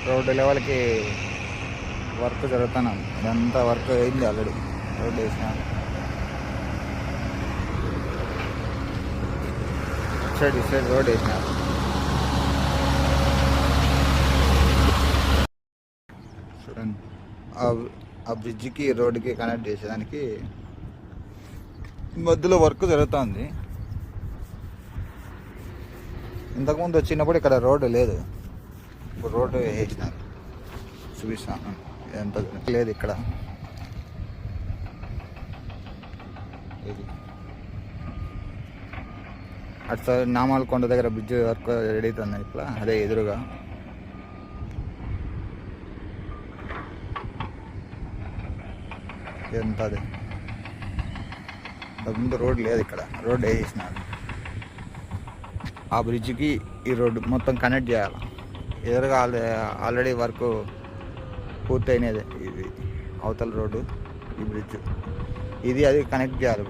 Road లెవెల్కి work జరుగుతున్నాం. ఇదంతా work అయింది ఆల్రెడీ. రోడ్డు వేసిన ఇటు సైడ్ రోడ్ వేసిన. చూడండి, ఆ బ్రిడ్జికి రోడ్డుకి కనెక్ట్ చేసేదానికి మధ్యలో వర్క్ జరుగుతుంది. ఇంతకుముందు వచ్చినప్పుడు ఇక్కడ రోడ్డు లేదు, ఇప్పుడు రోడ్డు వేసినారు. చూపిస్తాను ఎంత లేదు ఇక్కడ. ఇది అటు సైడ్ నామాలకొండ దగ్గర బ్రిడ్జ్ వర్క్ రెడీ అవుతుంది. ఇట్లా అదే ఎదురుగా ఎంత అది. ముందు రోడ్ లేదు, ఇక్కడ రోడ్ వేసినారు. ఆ బ్రిడ్జ్కి ఈ రోడ్డు మొత్తం కనెక్ట్ చేయాలి. ఎదురుగా ఆల్రెడీ వర్క్ పూర్తయినది. ఇది అవతల రోడ్డు, ఈ బ్రిడ్జ్, ఇది అది కనెక్ట్ చేయాలి.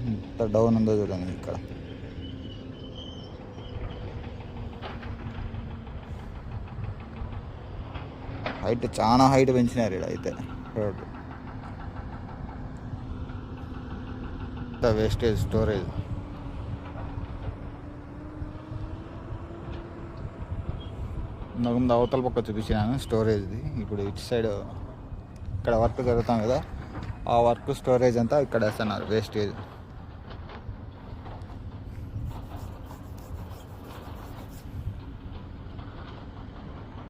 ఎంత డౌన్ ఉందో చూడండి. ఇక్కడ హైట్ చాలా హైట్ పెంచినారు ఇక్కడ అయితే రోడ్డు. Wastage storage. ఇంతకుముందు అవతల పక్క చూపించాను స్టోరేజ్ది. ఇప్పుడు ఇటు సైడ్ ఇక్కడ వర్క్ జరుగుతాం కదా, ఆ వర్క్ స్టోరేజ్ అంతా ఇక్కడ వేస్తున్నారు వేస్టేజ్.